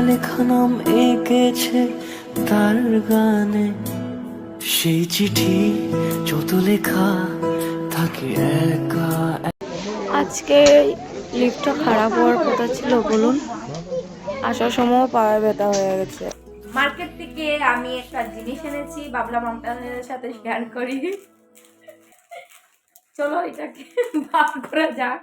লেখা নাম এঁকেছে তার গানে, সেই চিঠি যত লেখা থাকে একা। আজকে লিফটটা খারাপ হওয়ার কথা ছিল বলুন, আসার সময় পায়ে ব্যথা হয়ে গেছে। মার্কেট থেকে আমি একটা জিনিস এনেছি, ভাবলাম আপনাদের সাথে শেয়ার করি। চলো এটাকে ভাগ করা যাক।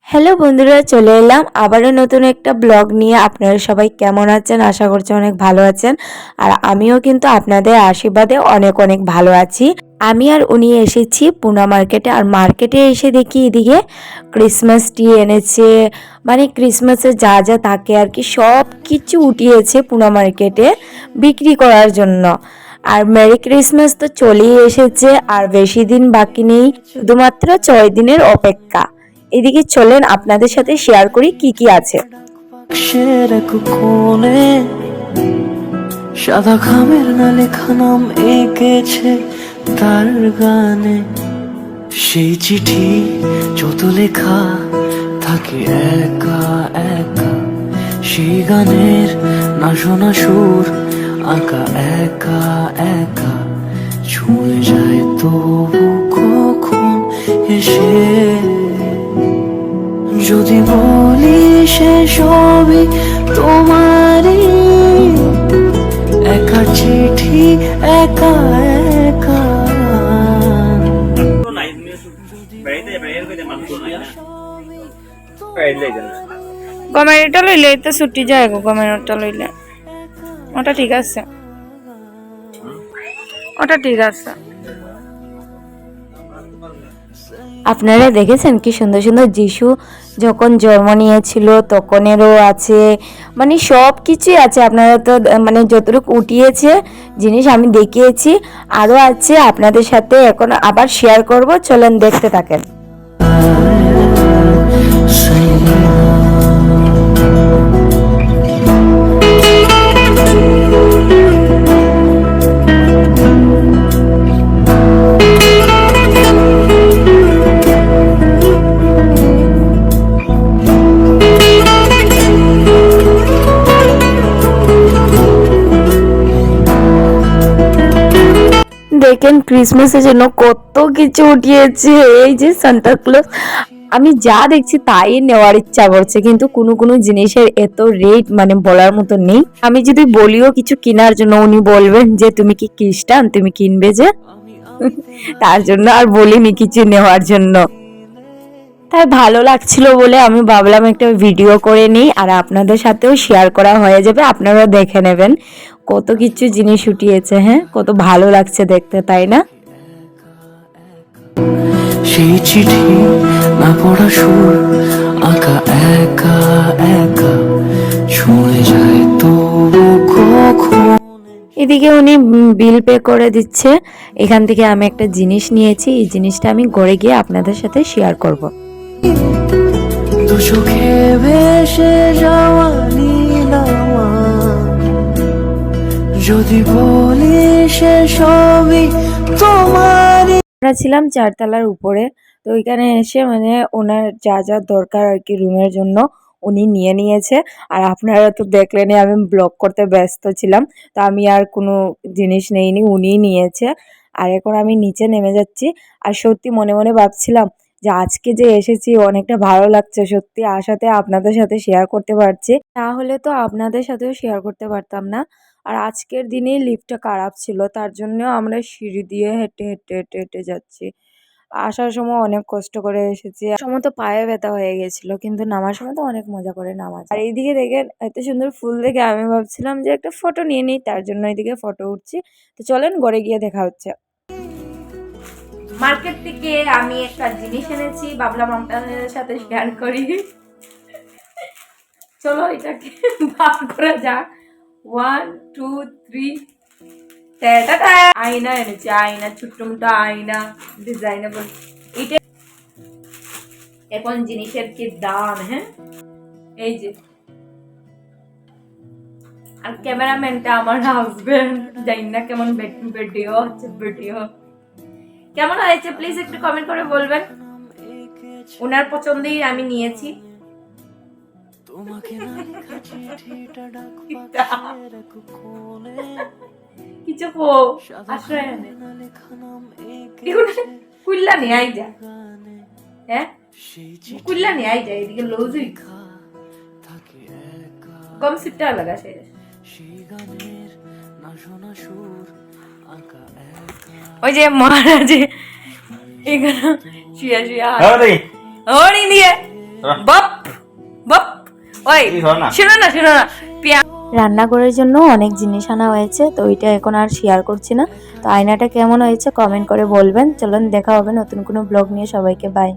হ্যালো বন্ধুরা, চলে এলাম আবারও নতুন একটা ব্লগ নিয়ে। আপনারা সবাই কেমন আছেন? আশা করছি অনেক ভালো আছেন। আর আমিও কিন্তু আপনাদের আশীর্বাদে অনেক অনেক ভালো আছি। আমি আর উনি এসেছি পুনা মার্কেটে। আর মার্কেটে এসে দেখি এদিকে ক্রিসমাস ট্রি এনেছে, মানে ক্রিসমাসে যা যা থাকে আর কি সব কিছু উঠিয়েছে পুনা মার্কেটে বিক্রি করার জন্য। আর মেরি ক্রিসমাস তো চলেই এসেছে, আর বেশি দিন বাকি নেই, শুধুমাত্র 6 দিনের অপেক্ষা। এদিকে চলেন আপনাদের সাথে শেয়ার করি কি কি আছে। বাক্সের এক কোণে সাদা খামের না লেখা নাম এঁকেছে তার গানে, সেই চিঠি যত লেখা থাকে একা একা। সেই গানের না শোনা সুর আঁকা একা একা, ছুঁয়ে যায় তবু কখন এসে। যদি বলি সে সবই তোমারই, একা চিঠি একা একা। গমেরটা লইলে তো ছুটি যায় গো, গমেরটা লইলে ওটা ঠিক আছে, ওটা ঠিক আছে। আপনারা দেখেছেন কি সুন্দর সুন্দর যিশু যখন জন্ম নিয়েছিল তখনেরও আছে, মানে সব কিছুই আছে। আপনারা তো মানে যতটুকু উঠিয়েছে জিনিস আমি দেখিয়েছি, আরও আছে আপনাদের সাথে এখন আবার শেয়ার করব, চলেন দেখতে থাকেন। দেখেন ক্রিসমাসের জন্য কত কিছু উঠিয়েছে, এই যে সান্তা ক্লজ। আমি যা দেখছি তাই নেওয়ার ইচ্ছা করছে, কিন্তু কোনো কোনো জিনিসের এত রেট মানে বলার মতো নেই। আমি যদি বলিও কিছু কেনার জন্য, উনি বলবেন যে তুমি কি খ্রিস্টান, তুমি কিনবে যে? তার জন্য আর বলিনি কিছু নেওয়ার জন্য। তাই ভালো লাগছিল বলে আমি ভাবলাম একটা ভিডিও করে নিই, আর আপনাদের সাথেও শেয়ার করা হয়ে যাবে, আপনারাও দেখে নেবেন কত কিছু জিনিস উঠিয়েছে। হ্যাঁ, কত ভালো লাগছে দেখতে, তাই না? সেই চিঠি না পড়া সুর আঁকা একা একা, ছুঁয়ে যায় তবু কখন। এদিকে উনি বিল পে করে দিচ্ছে। এখান থেকে আমি একটা জিনিস নিয়েছি, এই জিনিসটা আমি ঘরে গিয়ে আপনাদের সাথে শেয়ার করব। দু চোখে ভেসে যাওয়া নীলামা, যদি বলি সে সবই তোমারই। আমরা ছিলাম 4 তলার উপরে, তো ওইখানে এসে মানে ওনার যা যা দরকার আর কি রুমের জন্য উনি নিয়ে নিয়েছে। আর আপনারা তো দেখলেনই আমি ব্লগ করতে ব্যস্ত ছিলাম, তো আমি আর কোনো জিনিস নেইনি, উনিই নিয়েছে। আর এখন আমি নিচে নেমে যাচ্ছি। আর সত্যি মনে মনে ভাবছিলাম যে আজকে যে এসেছি অনেকটা ভালো লাগছে, সত্যি আসাতে আপনাদের সাথে শেয়ার করতে পারছি, তাহলে তো আপনাদের সাথেও শেয়ার করতে পারতাম না। আর আজকের দিনেই লিফটটা খারাপ ছিল, তার জন্য আমরা সিঁড়ি দিয়ে হেঁটে হেঁটে হেঁটে হেঁটে যাচ্ছি। আসার সময় অনেক কষ্ট করে এসেছি, আসার সময় তো পায়ে ব্যথা হয়ে গেছিল, কিন্তু নামার সময় তো অনেক মজা করে নামা যায়। আর এইদিকে দেখেন এত সুন্দর ফুল দেখে আমি ভাবছিলাম যে একটা ফটো নিয়ে নিই, তার জন্য এইদিকে ফটো উঠছি। তো চলেন ঘরে গিয়ে দেখা হচ্ছে। মার্কেট থেকে আমি একটা জিনিস এনেছি, ভাবলাম আপনাদের সাথে শেয়ার করি। চলো এটাকে ভাগ করা যাক। 1 2 3। আয়না এনেছি, আয়না, ছোট্ট মোটো আয়না, ডিজাইনেবল। এটা এখন জিনিসের কি দাম! হ্যাঁ, এই যে। আর ক্যামেরাম্যানটা আমার হাজবেন্ড, জানি না কেমন ভিডিও হচ্ছে ভিডিও। কেমন হয়েছে প্লিজ একটু কমেন্ট করে বলবেন। ওনার পছন্দেই আমি নিয়েছি। তোমাকে না লেখা চিঠিটা ডাক পাখি কোলে কিছু কো আশ্রয় আনে না লেখা নাম এগুলো কুল্লা নিয়ে আই যা, হ্যাঁ সেই কুল্লা নিয়ে আই যা, এদিকে লউজুই চিঠা থাকে একা কম সিটটা লাগা সে। সেই গানের না শোনা সুর আঁকা একা ওই যে মহারাজে এখানে শুয়া শুয়া আরে ওরি দিয়ে বাপ বাপ। ওই শোনো না রান্নাঘরের জন্য অনেক জিনিস আনা হয়েছে, তো ওইটা এখন আর শেয়ার করছি না। তো আয়নাটা কেমন হয়েছে কমেন্ট করে বলবেন। চলুন দেখা হবে নতুন কোনো ব্লগ নিয়ে, সবাইকে বাই।